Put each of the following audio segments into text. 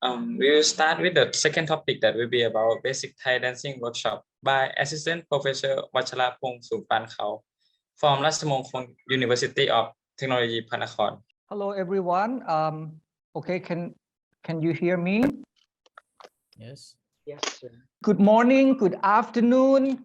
We will start with the second topic that will be about basic Thai dancing workshop by Assistant Professor Wacharapong Supankau from Rajamongkol University of Technology Panakhon. Hello everyone. Okay, can you hear me? Yes. Yes, sir. Good morning, good afternoon,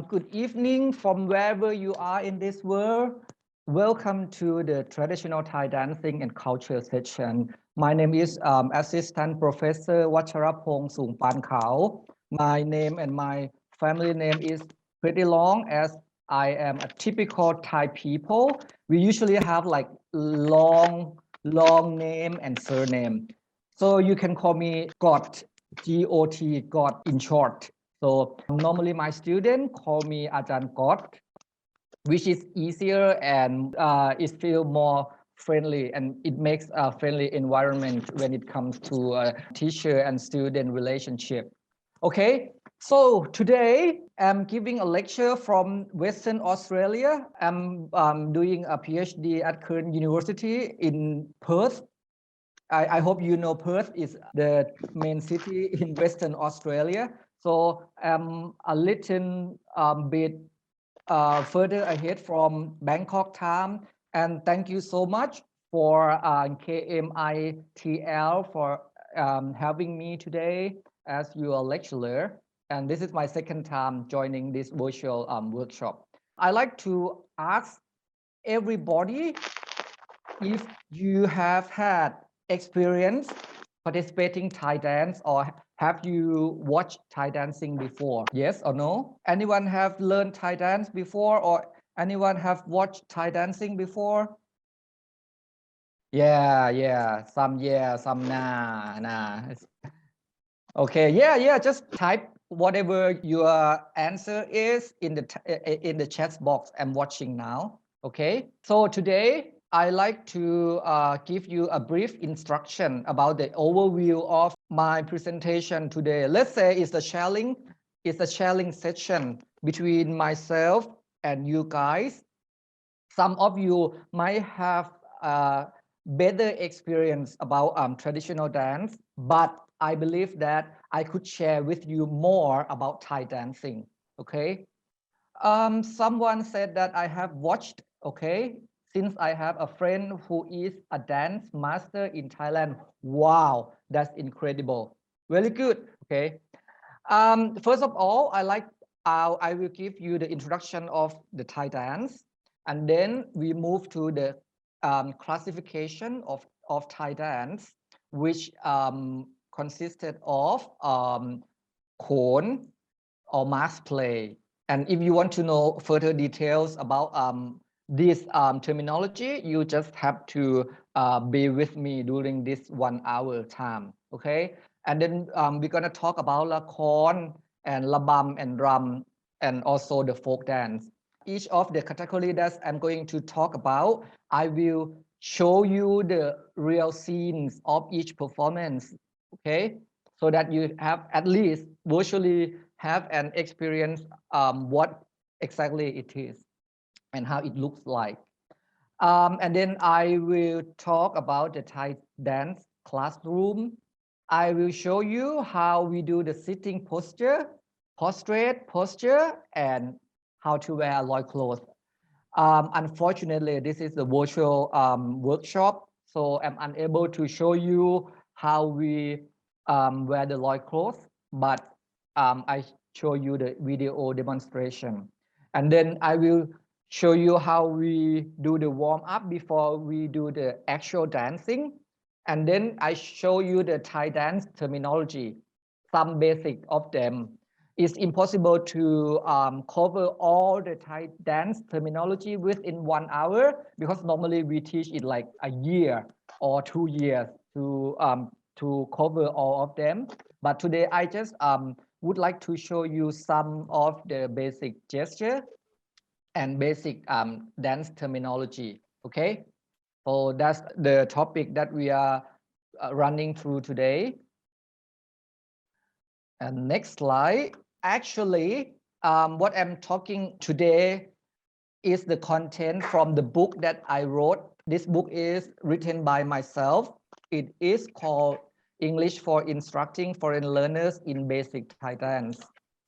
good evening from wherever you are in this world. Welcome to the traditional Thai dancing and culture session. My name is Assistant Professor Wacharapong Supankau. My name and my family name is pretty long as I am a typical Thai people. We usually have like long name and surname. So you can call me Got, G-O-T, Got in short. So normally my students call me Ajahn Got, which is easier and it feels more friendly and it makes a friendly environment when it comes to teacher and student relationship. Okay, so today I'm giving a lecture from Western Australia. I'm doing a PhD at Curtin University in Perth. I hope you know Perth is the main city in Western Australia. So I'm a little bit further ahead from Bangkok time. And thank you so much for KMITL for having me today as your lecturer. And this is my second time joining this virtual workshop. I like to ask everybody if you have had experience participating Thai dance or have you watched Thai dancing before? Yes or no? Anyone have learned Thai dance before or anyone have watched Thai dancing before? Yeah, some nah. Okay, yeah, just type whatever your answer is in the chat box I'm watching now. Okay, so today I like to give you a brief instruction about the overview of my presentation today. Let's say it's a sharing session between myself and you guys. Some of you might have better experience about traditional dance, but I believe that I could share with you more about Thai dancing. Okay. Someone said that I have watched. Okay. Since I have a friend who is a dance master in Thailand. Wow, that's incredible. Very good. Okay. First of all, I will give you the introduction of the Thai dance, and then we move to the classification of Thai dance, which consisted of Khon or mass play. And if you want to know further details about this terminology, you just have to be with me during this 1 hour time. Okay. And then we're going to talk about La Khon and Labam and Ram and also the folk dance. Each of the category that I'm going to talk about, I will show you the real scenes of each performance. Okay. So that you have at least virtually have an experience what exactly it is and how it looks like. And then I will talk about the Thai dance classroom. I will show you how we do the sitting posture, prostrate posture, and how to wear a loincloth. Unfortunately, this is the virtual workshop, so I'm unable to show you how we wear the loincloth, but I show you the video demonstration. And then I will show you how we do the warm up before we do the actual dancing. And then I show you the Thai dance terminology, some basic of them. It's impossible to cover all the Thai dance terminology within 1 hour because normally we teach it like a year or 2 years to cover all of them. But today I just would like to show you some of the basic gesture and basic dance terminology. Okay, so that's the topic that we are running through today. And next slide. Actually, what I'm talking today is the content from the book that I wrote. This book is written by myself. It is called English for instructing foreign learners in basic Thai dance.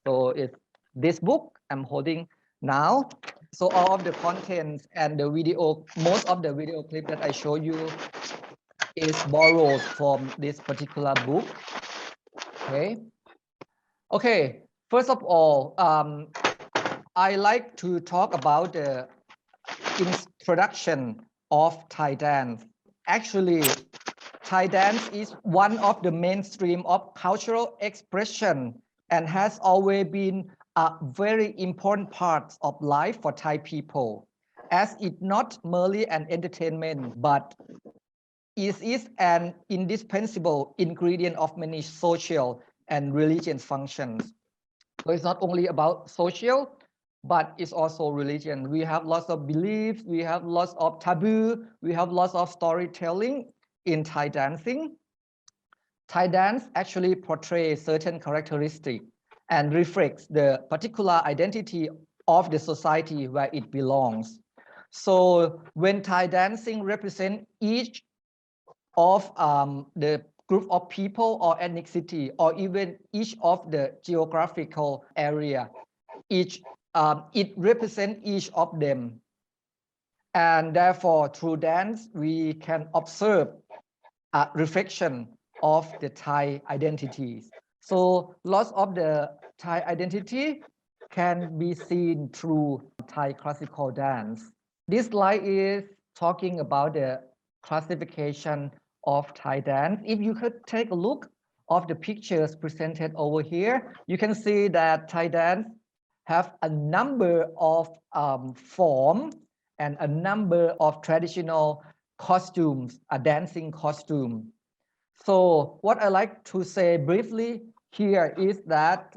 So it's this book I'm holding now. So all of the contents and the video, most of the video clip that I show you is borrowed from this particular book. Okay. First of all, I like to talk about the introduction of Thai dance. Actually, Thai dance is one of the mainstream of cultural expression and has always been a very important part of life for Thai people, as it not merely an entertainment, but it is an indispensable ingredient of many social and religious functions. So it's not only about social, but it's also religion. We have lots of beliefs, we have lots of taboo, we have lots of storytelling in Thai dancing. Thai dance actually portrays certain characteristics and reflects the particular identity of the society where it belongs. So when Thai dancing represents each of the group of people or ethnicity or even each of the geographical area, it represents each of them. And therefore, through dance, we can observe a reflection of the Thai identities. So lots of the Thai identity can be seen through Thai classical dance. This slide is talking about the classification of Thai dance. If you could take a look of the pictures presented over here, you can see that Thai dance have a number of forms and a number of traditional costumes, a dancing costume. So what I like to say briefly here is that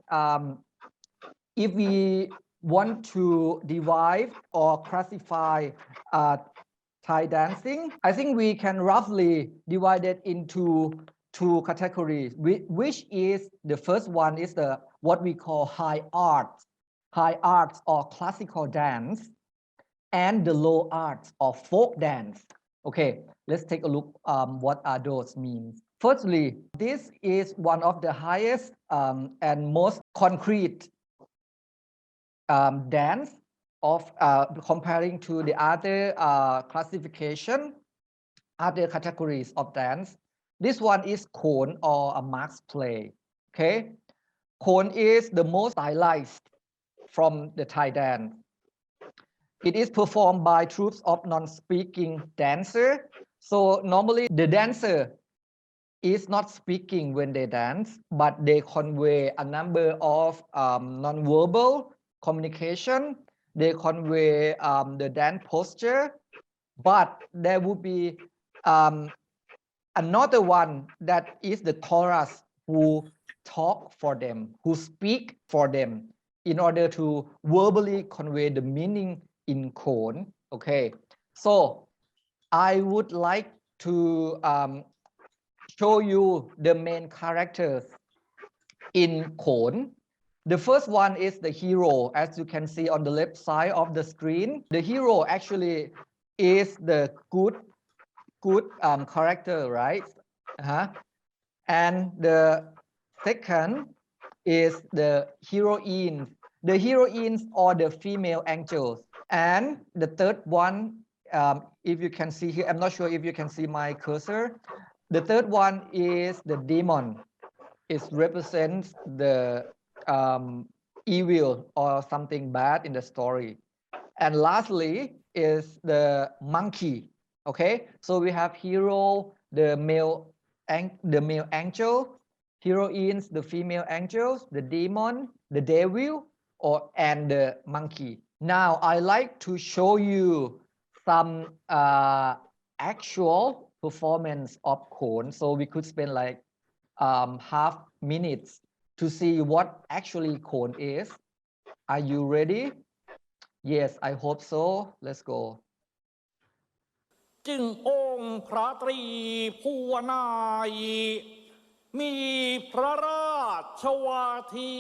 if we want to divide or classify Thai dancing, I think we can roughly divide it into two categories, which is the first one is the what we call high arts or classical dance, and the low arts or folk dance. Okay, let's take a look what are those means. Firstly, this is one of the highest and most concrete dance of comparing to the other classification, other categories of dance. This one is Khon or a mask play. Okay, Khon is the most stylized from the Thai dance. It is performed by troops of non-speaking dancers. So normally the dancer is not speaking when they dance, but they convey a number of non-verbal communication. They convey the dance posture, but there would be another one that is the chorus who talk for them, who speak for them in order to verbally convey the meaning in Khon. Okay, so I would like to show you the main characters in Khon. The first one is the hero, as you can see on the left side of the screen. The hero actually is the good character, right? And the second is the heroine. The heroines or the female angels. And the third one, if you can see here, I'm not sure if you can see my cursor. The third one is the demon. It represents the evil or something bad in the story. And lastly is the monkey. Okay, so we have hero, the male angel, heroines, the female angels, the demon, the devil, and the monkey. Now I like to show you some actual performance of Khon. So we could spend like half minutes to see what actually Khon is. Are you ready? Yes, I hope so. Let's go. จึงองค์พระตรีภูวนายมีพระราชวาที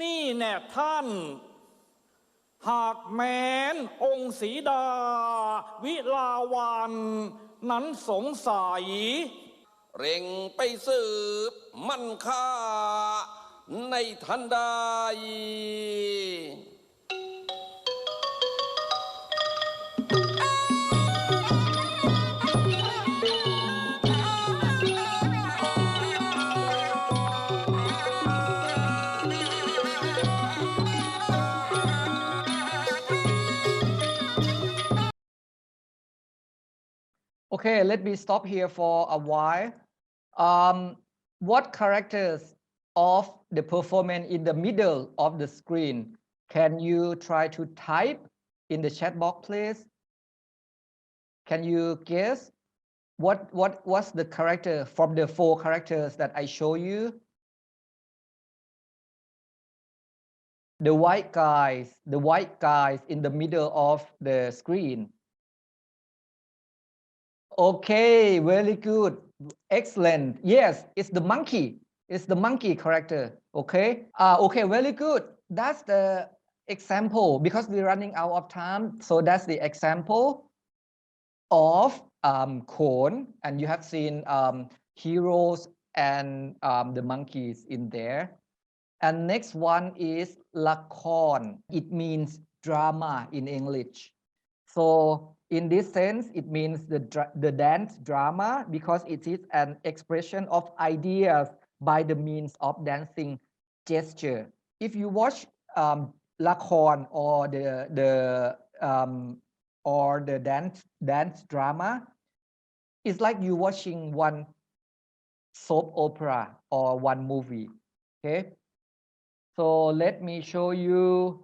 นี่แน่ท่านหากแม้นองค์ศรีดาวิลาวันนั้นสงสัย เร่งไปสืบมันค่าในทันใด Okay, let me stop here for a while. What characters of the performance in the middle of the screen can you try to type in the chat box, please? Can you guess what's the character from the 4 characters that I show you? The white guys in the middle of the screen. Okay, very good. Excellent. Yes, it's the monkey. It's the monkey character. Okay. Okay, very good. That's the example because we're running out of time. So that's the example of cone, and you have seen heroes and the monkeys in there. And next one is lakon. It means drama in English. So in this sense, it means the dance drama because it is an expression of ideas by the means of dancing gesture. If you watch lakon or the dance drama, it's like you watching one soap opera or one movie. Okay. So let me show you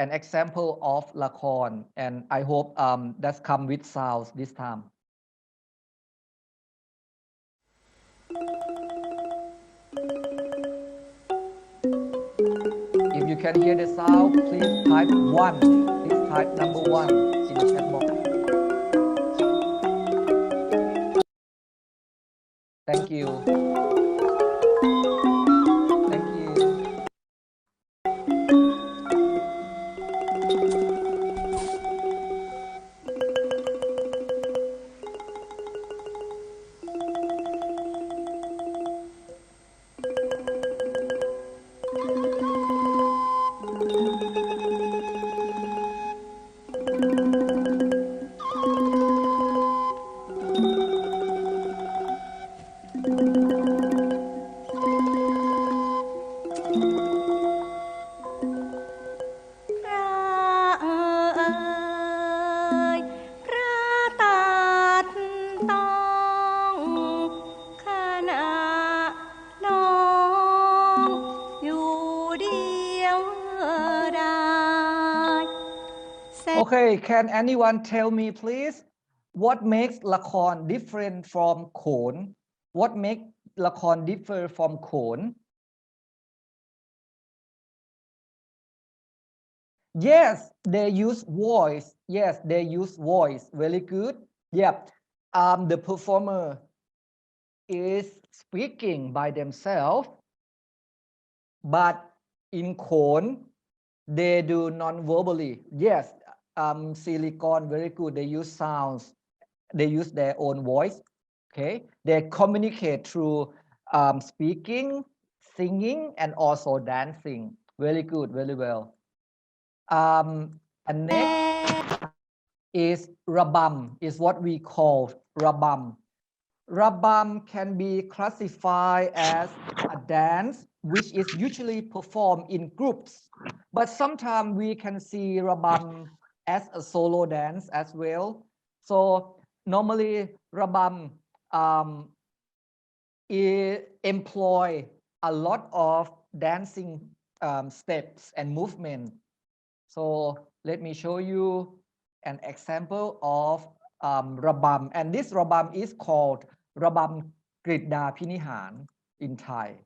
an example of lakon, and I hope that's come with sounds this time. If you can hear the sound, please type 1. Please type number 1 in the chat box. Thank you. Thank you. Okay, can anyone tell me please what makes lakon different from cone? What makes lakon differ from cone? Yes, they use voice. Yes, they use voice. Very good. Yeah. The performer is speaking by themselves, but in cone, they do non-verbally. Yes, silicon, very good. They use sounds. They use their own voice. Okay, they communicate through speaking, singing, and also dancing. Very good, very well. And next is rabam, is what we call rabam. Rabam can be classified as a dance which is usually performed in groups, but sometimes we can see rabam as a solo dance as well. So normally rabam employ a lot of dancing steps and movement. So let me show you an example of rabam, and this rabam is called rabam Kridda Pinihan in Thai.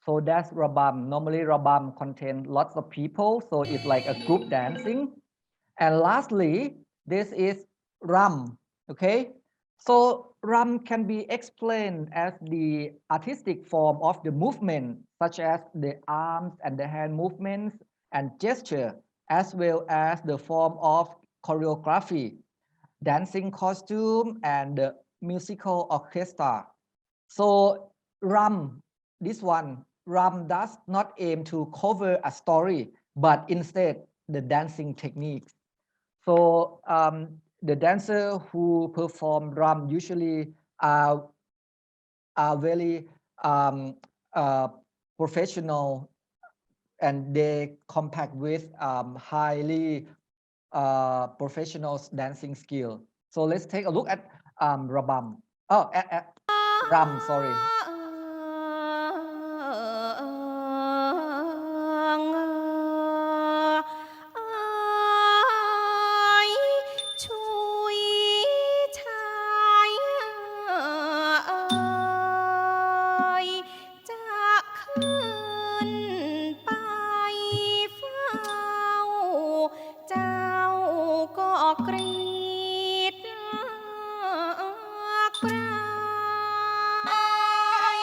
So that's rabam. Normally rabam contains lots of people, so it's like a group dancing. And lastly, this is ram. Okay, so ram can be explained as the artistic form of the movement, such as the arms and the hand movements and gesture, as well as the form of choreography, dancing costume, and the musical orchestra. So ram, this one, ram does not aim to cover a story, but instead the dancing techniques. So the dancer who perform ram usually are very professional, and they compact with highly professional dancing skill. So let's take a look at rabam. Oh, ram, sorry. ช่วยชายจะขึ้นไปเฝ้าเจ้าก็กรีดกราย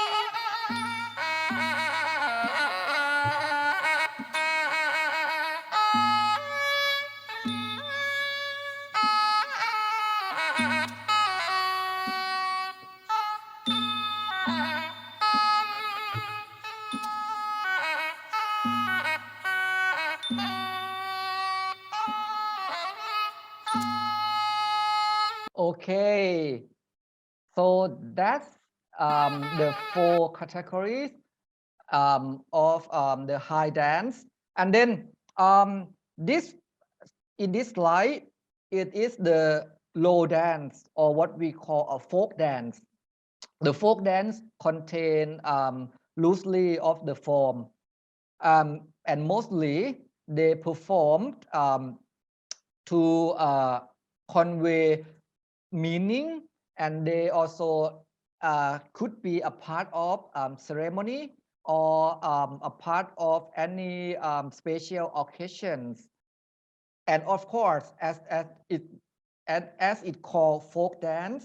Okay, so that's the 4 categories of the high dance, and then this in this slide it is the low dance, or what we call a folk dance. The folk dance contain loosely of the form, and mostly they performed to convey meaning, and they also could be a part of ceremony, or a part of any special occasions. And of course, as it called folk dance,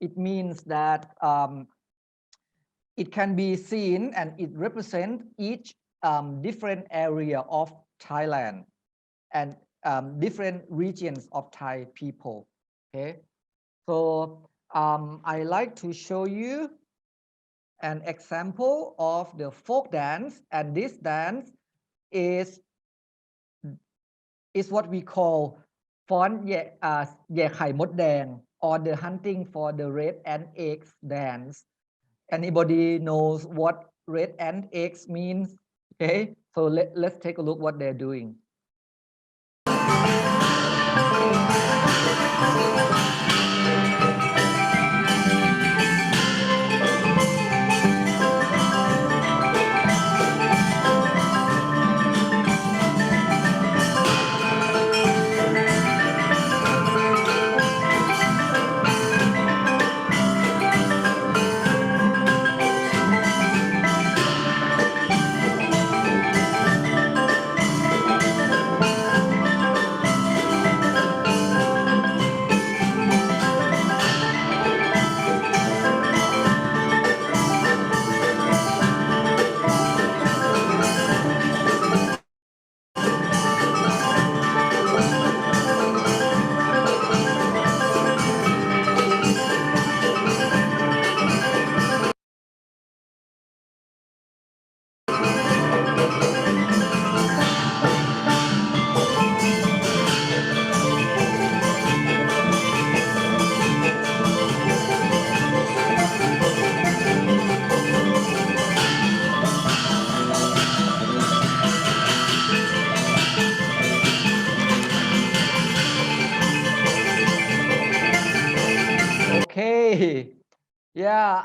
it means that it can be seen and it represents each different area of Thailand and different regions of Thai people. Okay, so I like to show you an example of the folk dance, and this dance is what we call ฟ้อนแย่ไข่มดแดง or the hunting for the red ant eggs dance. Anybody knows what red ant eggs means? Okay, so let's take a look what they're doing. Okay, yeah,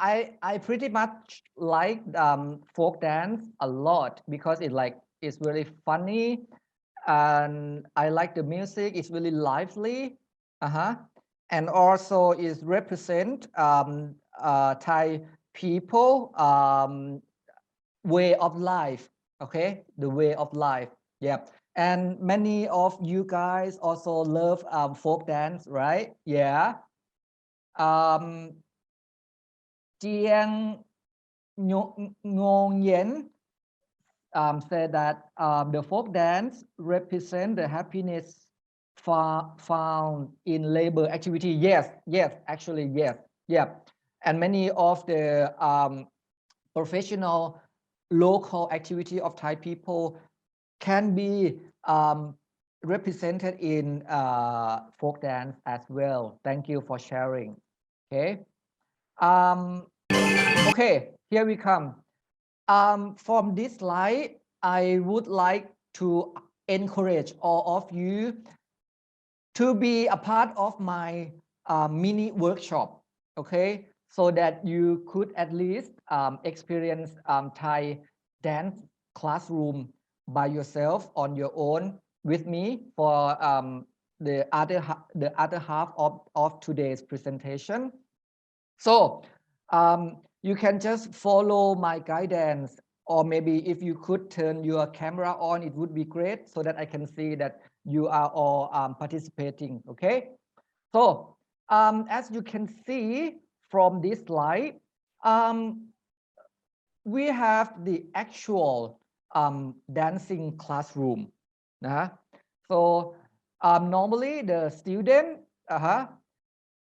I pretty much like folk dance a lot because it's really funny, and I like the music. It's really lively, and also it represent Thai people way of life. Okay, the way of life. Yep. And many of you guys also love folk dance, right? Yeah. Jiang Ngong Yen said that the folk dance represent the happiness found in labor activity. Yes, actually, yes. Yeah. And many of the professional local activity of Thai people can be represented in folk dance as well. Thank you for sharing. Okay. Okay, here we come. From this slide, I would like to encourage all of you to be a part of my mini workshop, okay? So that you could at least experience Thai dance classroom by yourself on your own with me for the other half of today's presentation. So you can just follow my guidance, or maybe if you could turn your camera on, it would be great so that I can see that you are all participating. Okay. So as you can see from this slide, we have the actual dancing classroom. So normally the student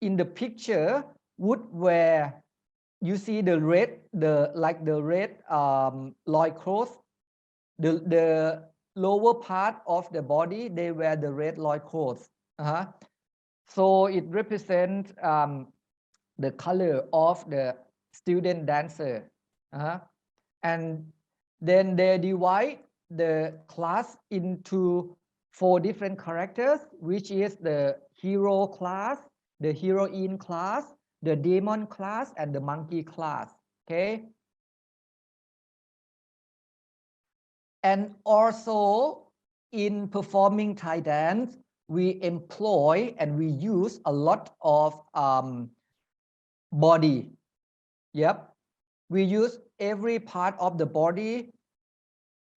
in the picture would wear, you see the red, the red loincloth, the lower part of the body, they wear the red loincloth. So it represents the color of the student dancer. And then they divide the class into 4 different characters, which is the hero class, the heroine class, the demon class, and the monkey class. Okay. And also in performing Thai dance, we employ and we use a lot of body. Yep. We use every part of the body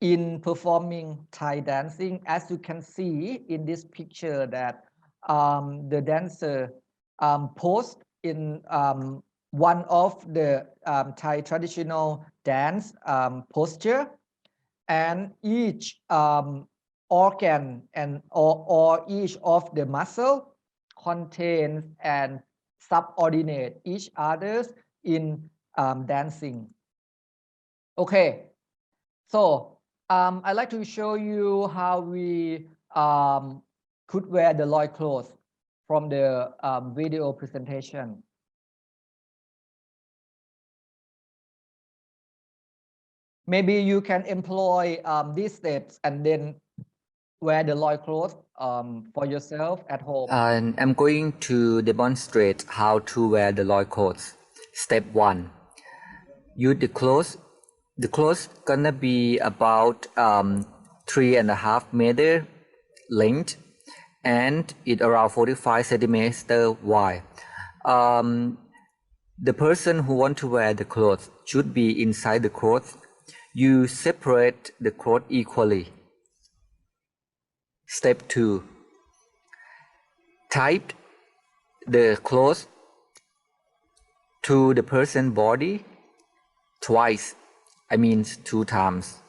in performing Thai dancing. As you can see in this picture that the dancer posed in one of the Thai traditional dance posture, and each organ and or each of the muscle contains and subordinate each others in dancing. Okay, so I'd like to show you how we could wear the loincloth from the video presentation. Maybe you can employ these steps and then wear the loincloth for yourself at home. And I'm going to demonstrate how to wear the loincloth. Step 1. Use the clothes. The clothes gonna be about 3.5 meter length, and it around 45 centimeter wide. The person who want to wear the clothes should be inside the clothes. You separate the clothes equally. Step 2. Tie the clothes to the person's body twice. I mean 2 times.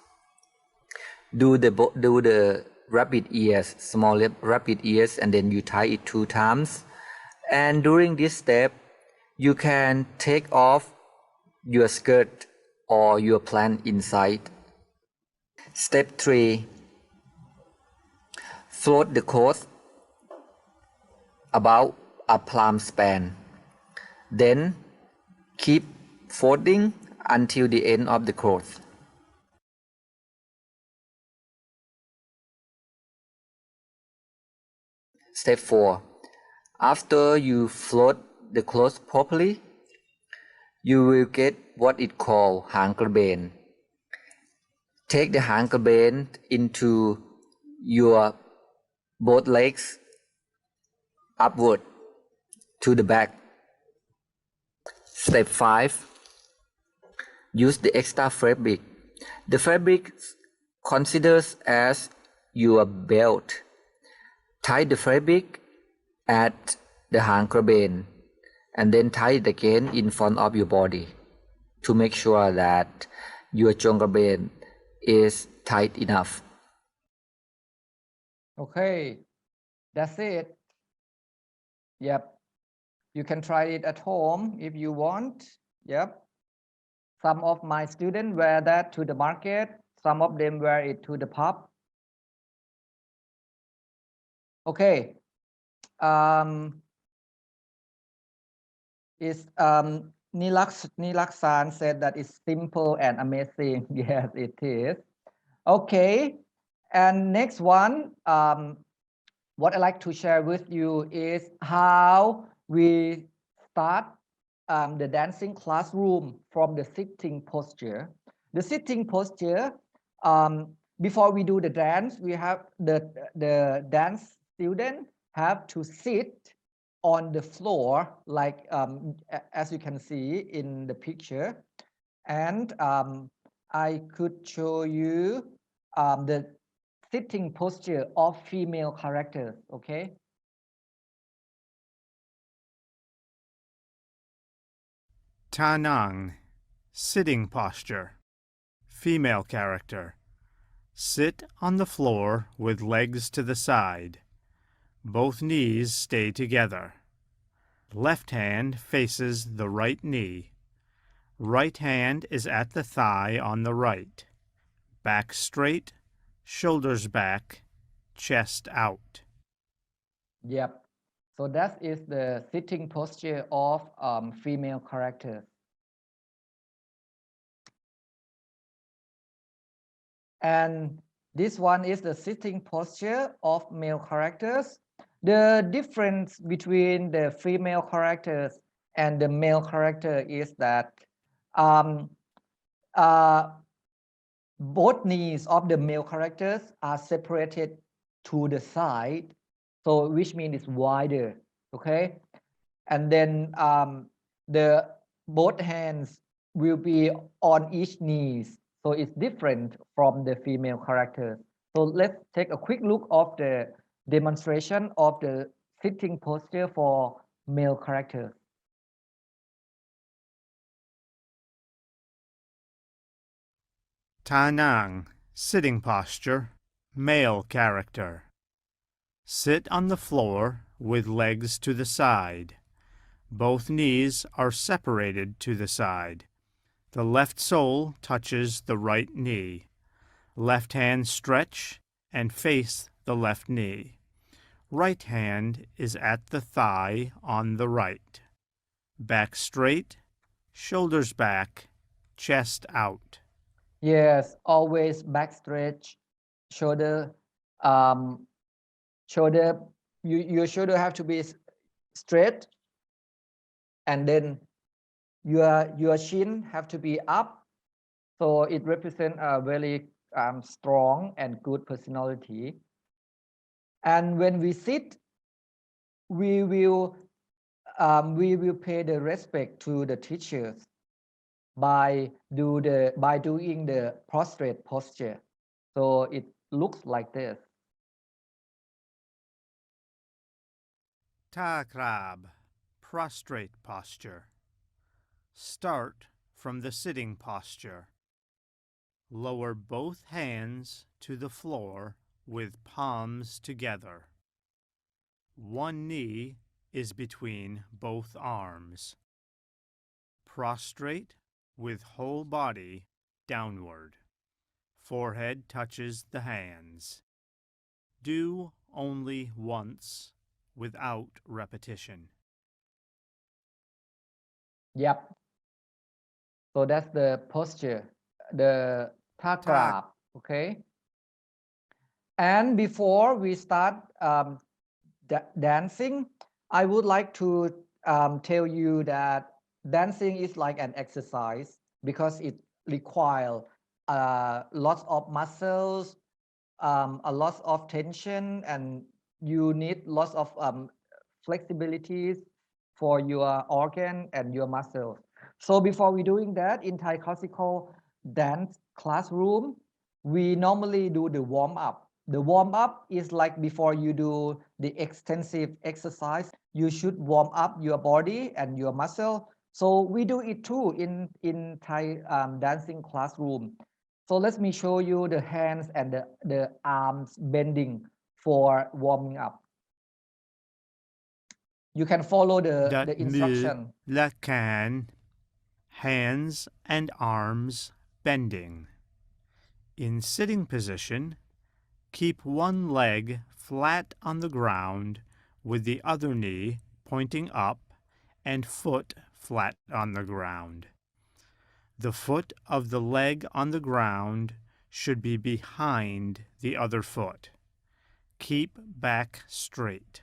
Do the rabbit ears, small rabbit ears, and then you tie it 2 times. And during this step, you can take off your skirt or your pant inside. Step 3. Float the cloth about a palm span. Then keep folding until the end of the cloth. Step 4. After you float the cloth properly, you will get what it called hang kraben. Take the hang kraben into your both legs upward to the back. Step 5. Use the extra fabric The fabric considers as your belt. Tie the fabric at the hang kraben and then tie it again in front of your body to make sure that your chong kraben is tight enough. Okay, that's it. Yep. You can try it at home if you want. Yep. Some of my students wear that to the market. Some of them wear it to the pub. Okay. Nilaksan said that it's simple and amazing. Yes, it is. Okay. And next one, what I like to share with you is how we start the dancing classroom from the sitting posture. The sitting posture, before we do the dance, we have the dance student have to sit on the floor, like as you can see in the picture. And I could show you the sitting posture of female characters, okay? Tanang, sitting posture. Female character. Sit on the floor with legs to the side. Both knees stay together. Left hand faces the right knee. Right hand is at the thigh on the right. Back straight, shoulders back, chest out. Yep. So that is the sitting posture of female characters. And this one is the sitting posture of male characters. The difference between the female characters and the male character is that both knees of the male characters are separated to the side, so which means it's wider, okay? And then the both hands will be on each knees, so it's different from the female characters. So let's take a quick look of the demonstration of the sitting posture for male characters. Tanang, sitting posture, male character. Sit on the floor with legs to the side. Both knees are separated to the side. The left sole touches the right knee. Left hand stretch and face the left knee. Right hand is at the thigh on the right. Back straight, shoulders back, chest out. Yes, always back stretch, shoulder, shoulder. Your shoulder have to be straight, and then your chin have to be up. So it represents a very strong and good personality. And when we sit, we will pay the respect to the teachers by doing the prostrate posture. So it looks like this. Ta krab, prostrate posture. Start from the sitting posture. Lower both hands to the floor with palms together. One knee is between both arms. Prostrate with whole body downward. Forehead touches the hands. Do only once without repetition. Yep. So that's the posture, the takrab, okay? And before we start dancing, I would like to tell you that dancing is like an exercise because it requires lots of muscles, a lot of tension, and you need lots of flexibilities for your organ and your muscles. So before we doing that, in Thai classical dance, classroom, we normally do the warm up. The warm up is like before you do the extensive exercise, you should warm up your body and your muscle. So we do it too in Thai dancing classroom. So let me show you the hands and the arms bending for warming up. You can follow the Dat instruction. lakan, hands and arms bending. In sitting position, keep one leg flat on the ground with the other knee pointing up and foot flat on the ground. The foot of the leg on the ground should be behind the other foot. Keep back straight.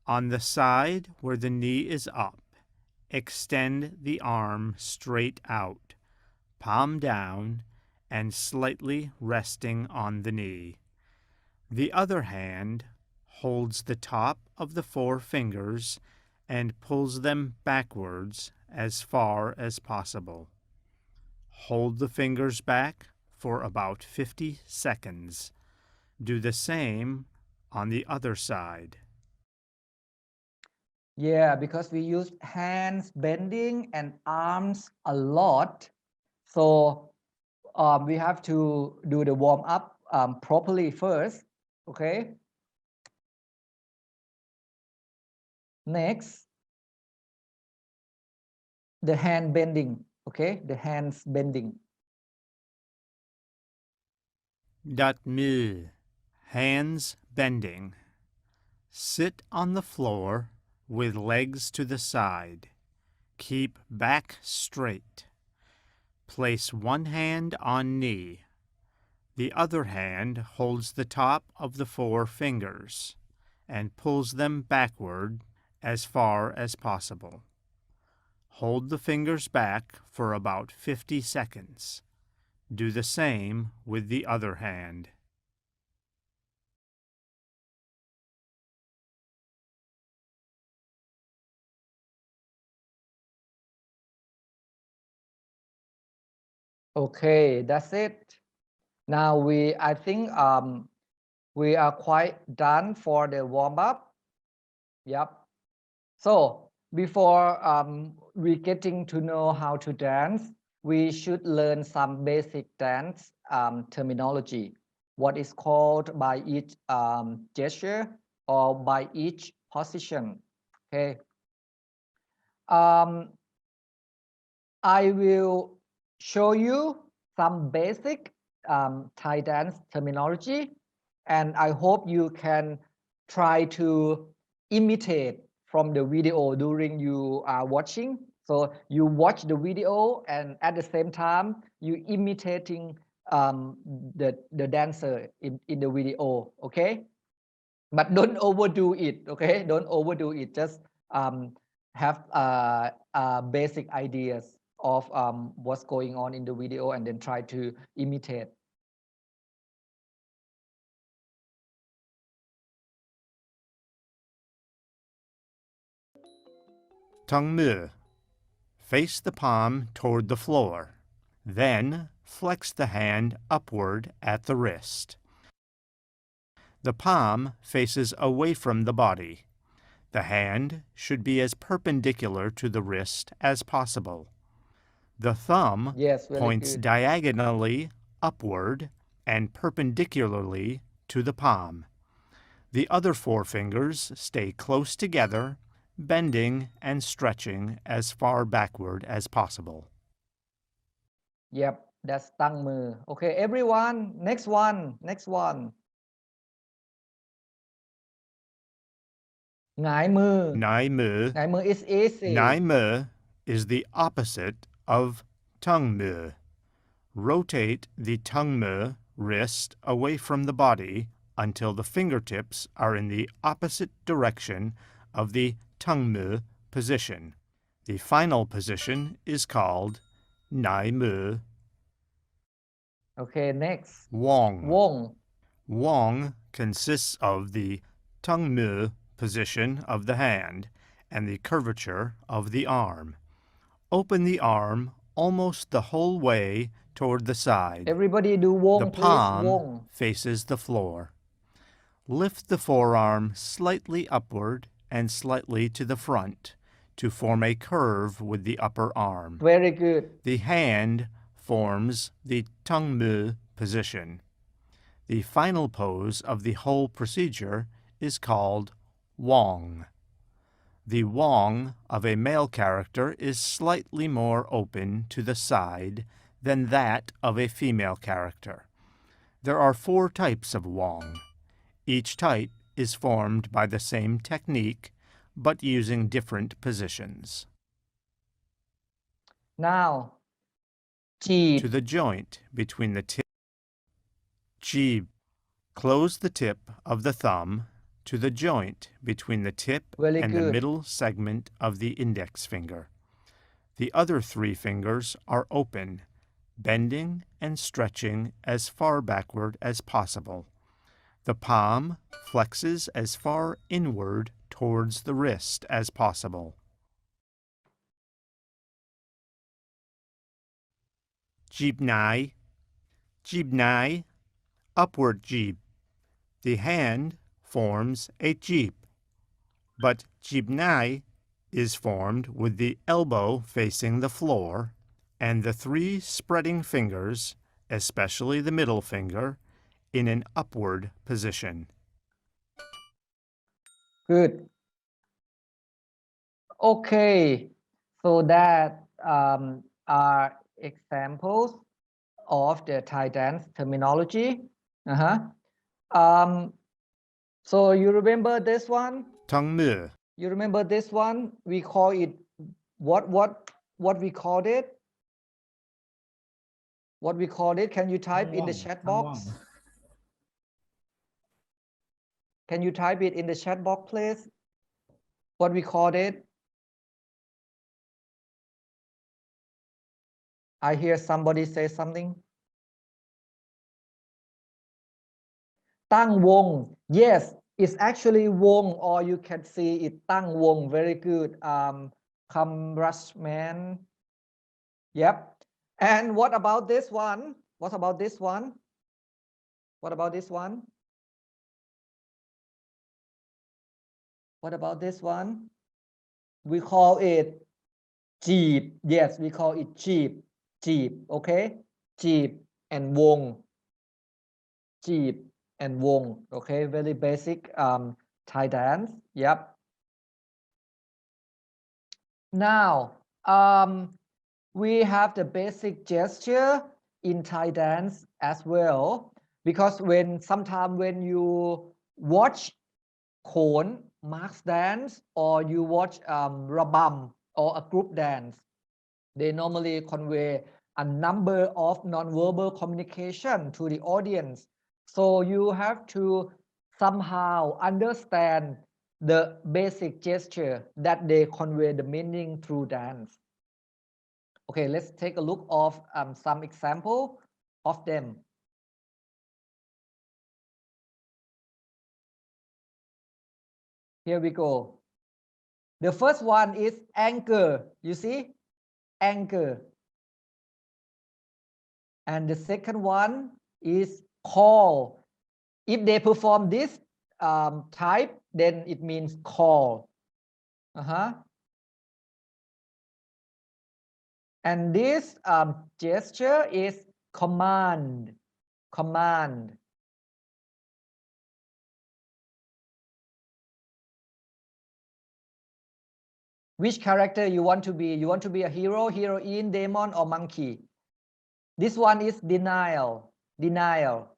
On the side where the knee is up, extend the arm straight out, palm down, and slightly resting on the knee. The other hand holds the top of the 4 fingers and pulls them backwards as far as possible. Hold the fingers back for about 50 seconds. Do the same on the other side. Yeah, because we use hands bending and arms a lot. So we have to do the warm up properly first. Okay. Next, the hand bending. Okay, the hands bending. Dat mil, hands bending. Sit on the floor with legs to the side. Keep back straight. Place one hand on knee. The other hand holds the top of the 4 fingers and pulls them backward as far as possible. Hold the fingers back for about 50 seconds. Do the same with the other hand. Okay, that's it. Now I think we are quite done for the warm up. Yep. So before we getting to know how to dance, we should learn some basic dance terminology. What is called by each gesture or by each position. Okay. I will show you some basic Thai dance terminology, and I hope you can try to imitate from the video during you are watching. So you watch the video and at the same time you imitating the dancer in the video, okay? But don't overdo it, okay? Don't overdo it. Just have basic ideas of what's going on in the video and then try to imitate. Tongue mu. Face the palm toward the floor. Then flex the hand upward at the wrist. The palm faces away from the body. The hand should be as perpendicular to the wrist as possible. The thumb points diagonally upward and perpendicularly to the palm. The other 4 fingers stay close together, bending and stretching as far backward as possible. Yep, that's tongue mu. Okay, everyone, next one. Ngai mu. Nai mu. Ngai mu is easy. Nai mu is the opposite of tongue mu. Rotate the tongue mu wrist away from the body until the fingertips are in the opposite direction of the tongue mu position. The final position is called Nai mu. Okay, next. Wong. Wong. Wong consists of the tongue mu position of the hand and the curvature of the arm. Open the arm almost the whole way toward the side. Everybody do The wong, please. palm Wong. faces the floor. Lift the forearm slightly upward and slightly to the front to form a curve with the upper arm. Very good. The hand forms the tongue mu position. The final pose of the whole procedure is called wong. The wong of a male character is slightly more open to the side than that of a female character. There are 4 types of wong. Each type is formed by the same technique, but using different positions. Now, To jeep. the joint between the tip. Jeep. Close the tip of the thumb to the joint between the tip Very and the good. middle segment of the index finger. The other 3 fingers are open, bending and stretching as far backward as possible. The palm flexes as far inward towards the wrist as possible. Jeep nai. Jeep nai. Upward jeep. The hand forms a jeep, but jeep nai is formed with the elbow facing the floor and the 3 spreading fingers, especially the middle finger, in an upward position. Good. Okay. So that are examples of the Thai dance terminology. So you remember this one? Tongue mu. You remember this one? We call it what we called it? What we called it? Can you type in the chat box? Can you type it in the chat box, please? What we called it? I hear somebody say something. Tang Wong. Yes, it's actually Wong, or you can see it Tang Wong. Very good. Kamrashman. Yep. And what about this one? What about this one? What about this one? What about this one? We call it Jeep. Yes, we call it Jeep. Jeep. Okay. Jeep and Wong. Jeep and Wong. Okay. Very basic Thai dance. Yep. Now, we have the basic gesture in Thai dance as well, because sometimes when you watch Khon, marks dance, or you watch Rabam or a group dance, they normally convey a number of non-verbal communication to the audience. So you have to somehow understand the basic gesture that they convey the meaning through dance. Okay, let's take a look of some example of them. Here we go. The first one is anchor. You see? Anchor. And the second one is call. If they perform this type, then it means call. And this gesture is command. Command. Which character you want to be? You want to be a hero, heroine, demon, or monkey? This one is denial. Denial.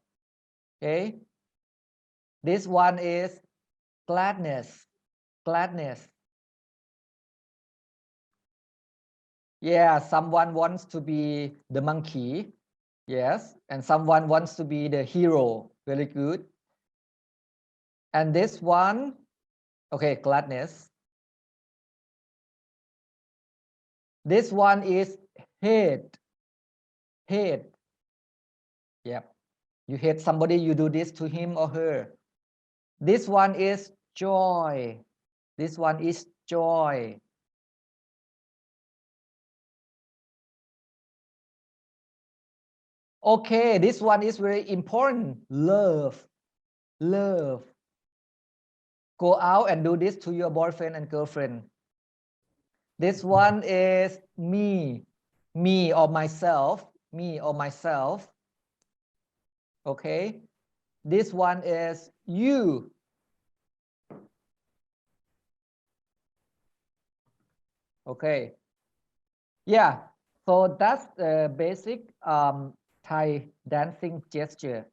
Okay. This one is gladness. Gladness. Yeah, someone wants to be the monkey. Yes. And someone wants to be the hero. Very good. And this one, okay, gladness. This one is hate. Hate. Yep. You hate somebody, you do this to him or her. This one is joy. This one is joy. Okay, this one is very important. Love. Love. Go out and do this to your boyfriend and girlfriend. This one is me. Me or myself. Me or myself. Okay. This one is you. Okay. Yeah. So that's the basic Thai dancing gesture.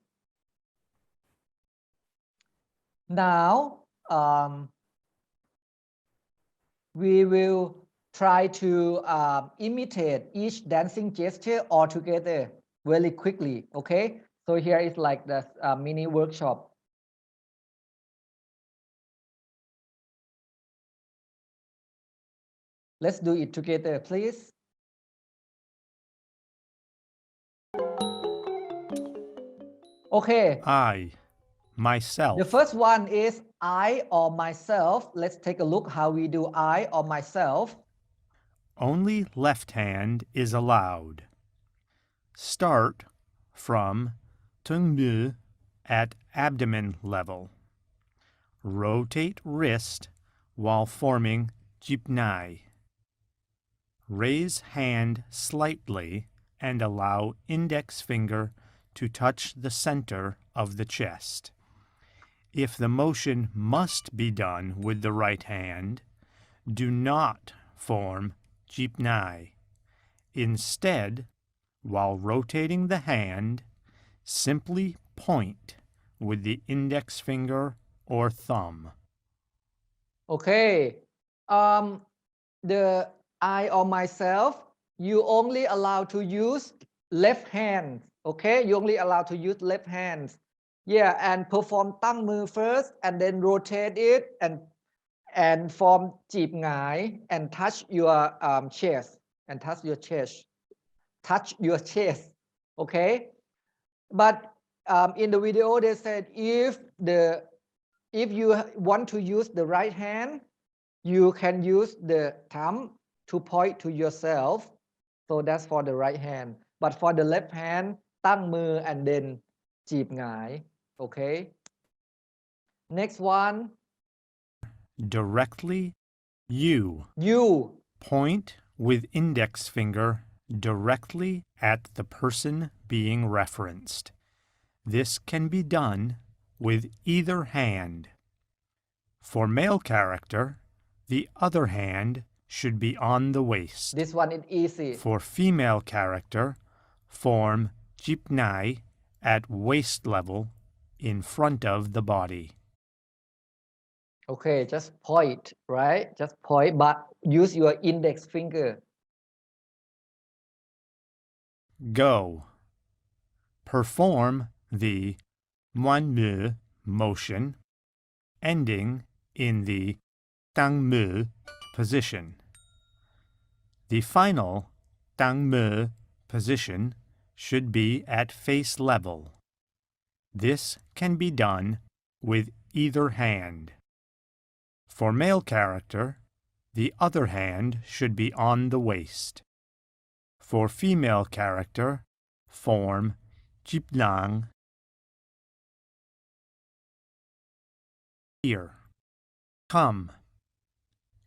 Now we will try to imitate each dancing gesture all together very quickly. Okay. So here is like the mini workshop. Let's do it together, please. Okay. I, myself. The first one is I or myself. Let's take a look how we do I or myself. Only left hand is allowed. Start from tung mu at abdomen level. Rotate wrist while forming jipnai. Raise hand slightly and allow index finger to touch the center of the chest. If the motion must be done with the right hand, do not form jipnai. Instead, while rotating the hand, simply point with the index finger or thumb. Okay. The I or myself, you only allowed to use left hand. Okay, you only allowed to use left hands. Yeah, and perform tang mu first, and then rotate it and form jeep ngai and touch your chest and touch your chest. Touch your chest. Okay, but in the video they said if you want to use the right hand, you can use the thumb to point to yourself. So that's for the right hand. But for the left hand, tang mu and then jeep ngai. Okay. Next one. Directly you. You. Point with index finger directly at the person being referenced. This can be done with either hand. For male character, the other hand should be on the waist. This one is easy. For female character, form jipnai at waist level in front of the body. Okay, just point, right? Just point, but use your index finger. Go. Perform the muan mu motion, ending in the tang mu position. The final tang mu position should be at face level. This can be done with either hand. For male character, the other hand should be on the waist. For female character, form jiplang here. Come.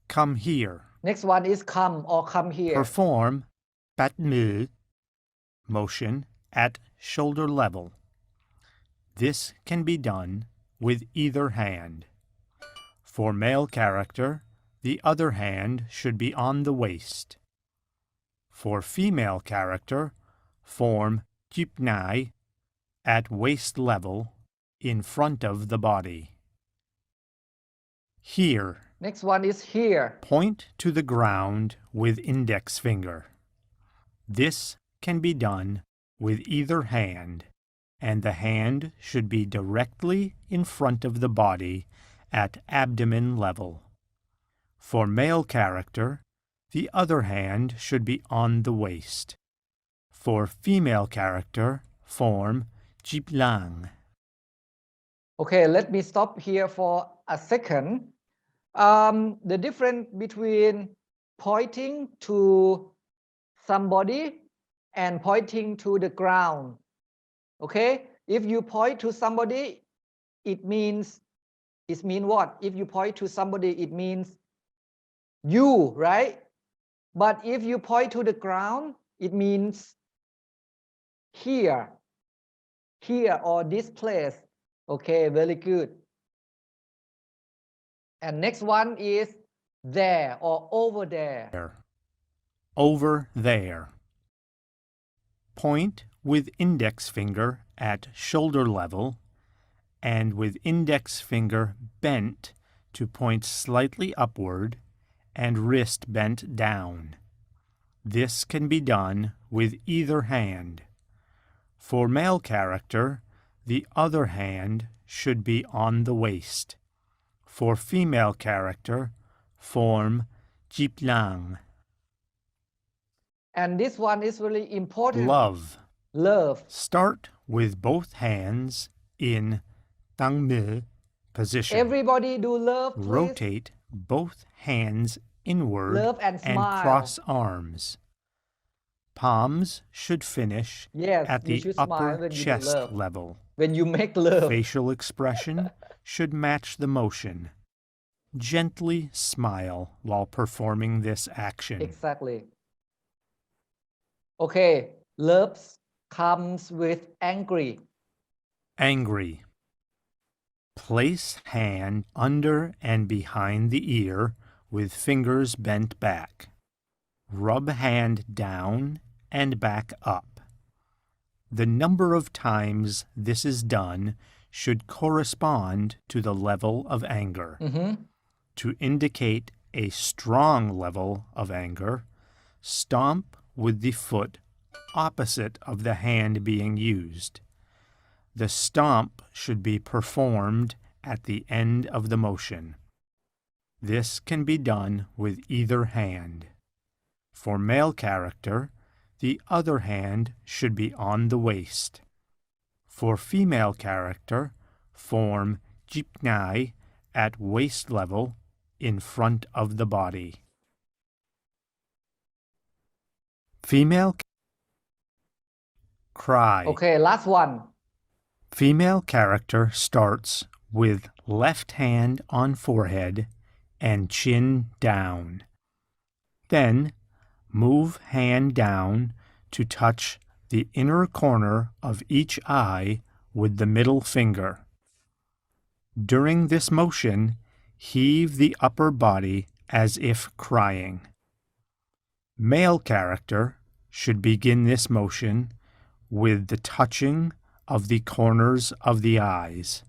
Come here. Next one is come or come here. Perform pat mu motion at shoulder level. This can be done with either hand. For male character, the other hand should be on the waist. For female character, form jipnai at waist level in front of the body. Here. Next one is here. Point to the ground with index finger. This can be done with either hand, and the hand should be directly in front of the body at abdomen level. For male character, the other hand should be on the waist. For female character, form jiplang. Okay, let me stop here for a second. The difference between pointing to somebody and pointing to the ground. Okay, if you point to somebody, it means what? If you point to somebody, it means you, right? But if you point to the ground, it means here or this place. Okay, very good. And next one is there or over there. Over there. Point with index finger at shoulder level and with index finger bent to point slightly upward and wrist bent down. This can be done with either hand. For male character, the other hand should be on the waist. For female character, form jiplang. And this one is really important. Love. Love. Start with both hands in tangme position. Everybody do love, please. Rotate both hands inward Love and smile. cross arms. Palms should finish Yes, at you the should smile upper when you do chest love. level. When you make love. Facial expression should match the motion. Gently smile while performing this action. Exactly. Okay, love comes with angry. Angry. Place hand under and behind the ear with fingers bent back. Rub hand down and back up. The number of times this is done should correspond to the level of anger. To indicate a strong level of anger, stomp with the foot opposite of the hand being used. The stomp should be performed at the end of the motion. This can be done with either hand. For male character, the other hand should be on the waist. For female character, form jipnai at waist level in front of the body. Female cry. Okay, last one. Female character starts with left hand on forehead and chin down. Then move hand down to touch the inner corner of each eye with the middle finger. During this motion, heave the upper body as if crying. Male character should begin this motion with the touching of the corners of the eyes.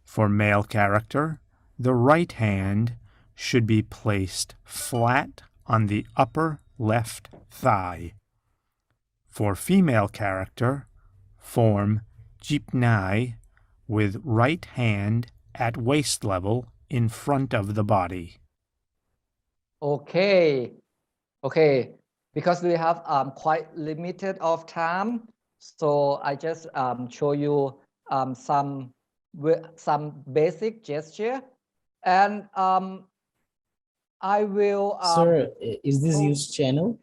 For male character, the right hand should be placed flat on the upper left thigh. For female character, form jipnai with right hand at waist level in front of the body. Okay. Okay. Because we have quite limited of time, so I just show you some basic gesture, and I will. Sir, is this news channel?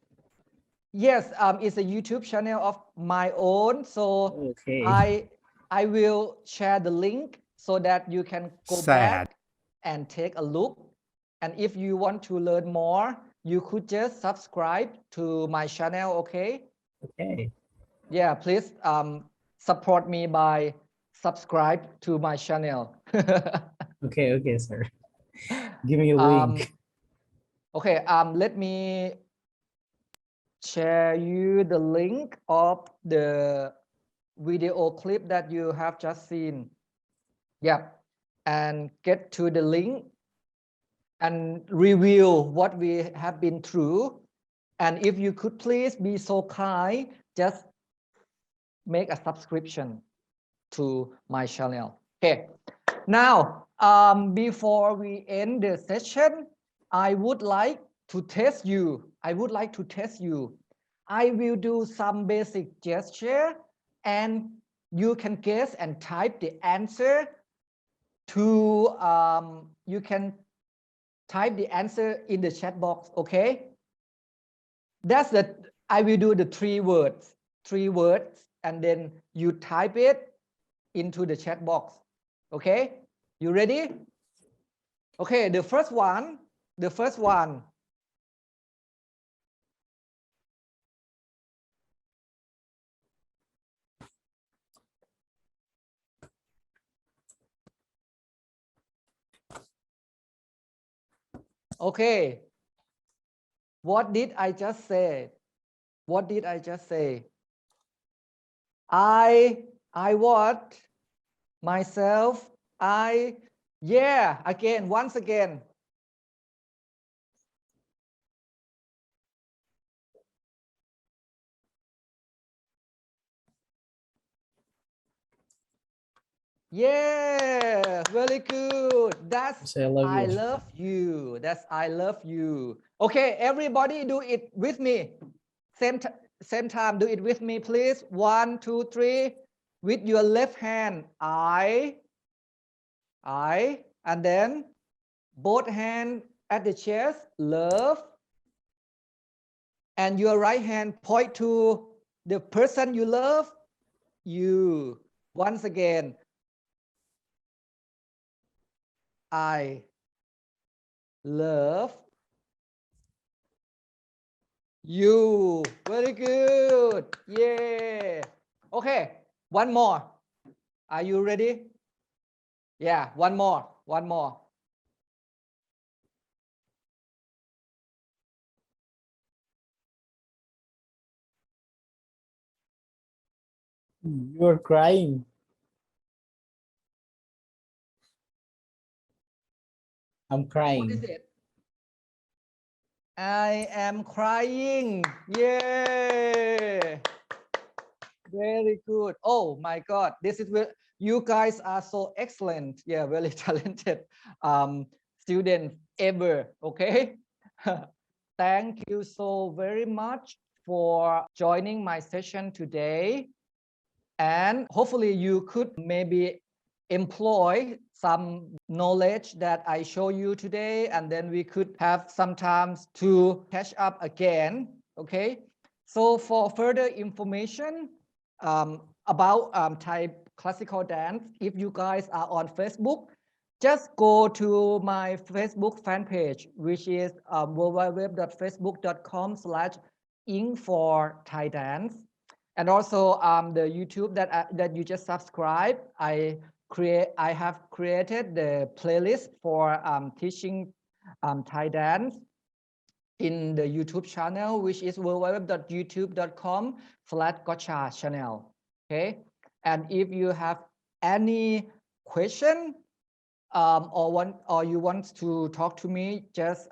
Yes, it's a YouTube channel of my own, so Okay. I will share the link so that you can go back and take a look. And if you want to learn more, you could just subscribe to my channel, okay? Okay. Yeah, please support me by subscribe to my channel. Okay, okay, sir. Give me a link. Okay, let me share you the link of the video clip that you have just seen. Yeah, and get to the link and review what we have been through. And if you could please be so kind, just make a subscription to my channel. Okay, now before we end the session, I would like to test you. I will do some basic gesture and you can guess and type the answer to you can type the answer in the chat box, okay? That's the I will do the three words and then you type it into the chat box. Okay, you ready? Okay, the first one. Okay, what did I just say? What did I just say? I what? Myself, yeah, again, once again. Yeah, very good. That's Say I love I you. love you. That's I love you. Okay, everybody do it with me. Same time, do it with me, please. 1, 2, 3. With your left hand, I, and then both hands at the chest, love. And your right hand point to the person you love, you. Once again, I love you. Very good. Yeah. Okay, one more. Are you ready? Yeah, one more. You are crying. I'm What is crying. it? I am crying. Yeah. Very good. Oh my God, you guys are so excellent. Yeah, very talented students ever. Okay. Thank you so very much for joining my session today. And hopefully you could maybe employ some knowledge that I show you today, and then we could have some time to catch up again. Okay. So for further information about Thai classical dance, if you guys are on Facebook, just go to my Facebook fan page, which is www.facebook.com/ing4thaidance. And also the YouTube that you just subscribe, I have created the playlist for teaching Thai dance in the YouTube channel, which is www.youtube.com/gotcha channel. Okay, and if you have any question or you want to talk to me, just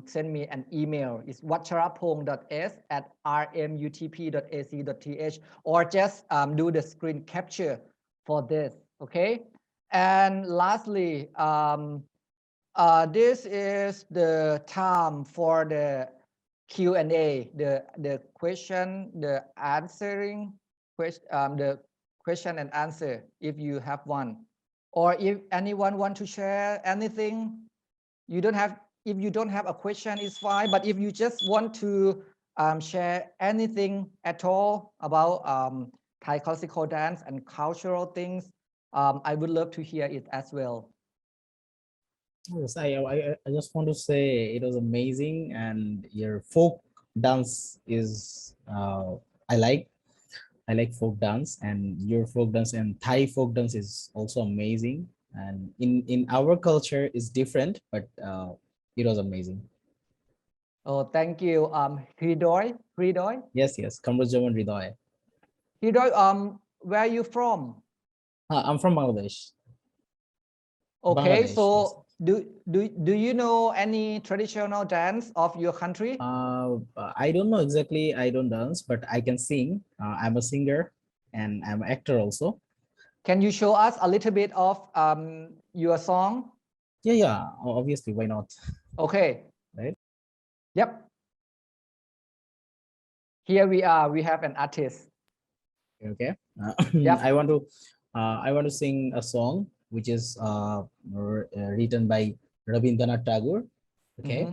send me an email. It's wacharapong.s@rmutp.ac.th, or just do the screen capture for this. Okay, and lastly, this is the time for the Q&A, the question, the answering question, the question and answer, if you have one, or if anyone want to share anything. If you don't have a question, it's fine. But if you just want to share anything at all about Thai classical dance and cultural things, I would love to hear it as well. Yes, I just want to say it was amazing, and your folk dance is I like folk dance, and your folk dance and Thai folk dance is also amazing. And in our culture is different, but it was amazing. Oh, thank you. Hridoy. Yes, Kamrajaman Ridoy. Hridoy, where are you from? I'm from Bangladesh. Okay, Bangladesh, so do you know any traditional dance of your country? I don't know exactly. I don't dance, but I can sing. I'm a singer and I'm an actor also. Can you show us a little bit of your song? Yeah, obviously, why not? Okay. Right. Yep. Here we are. We have an artist. Okay. Yep. I want to sing a song which is written by Rabindranath Tagore. Okay.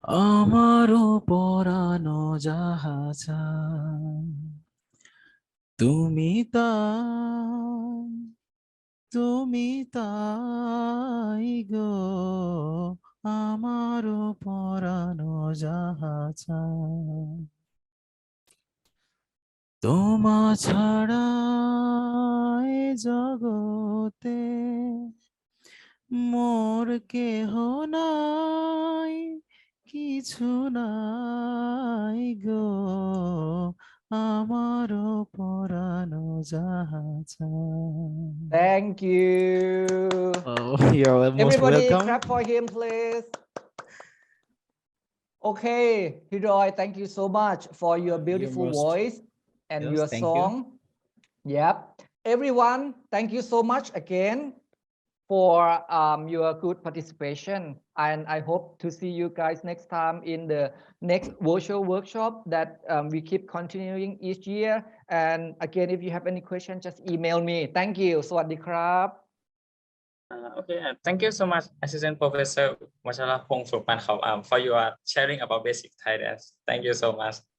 আমারও পরানো যাহা চায় তুমি তাই গো আমারও পরানো যাহা চায় তোমা ছাড়া এ জগতে মোর কেহ নাই কিছু নাই গো আমারও পরানো যাহা চায় Thank you. Oh, you're most Everybody welcome. clap for him, please. Okay, Hiroy, thank you so much for your beautiful most- voice and Yes, your thank you. song. Yep. Everyone, thank you so much again for your good participation. And I hope to see you guys next time in the next virtual workshop that we keep continuing each year. And again, if you have any questions, just email me. Thank you. สวัสดีครับ Okay, thank you so much, Assistant Professor Wachala Pong Supan Khao for your sharing about basic Thai dance. Thank you so much.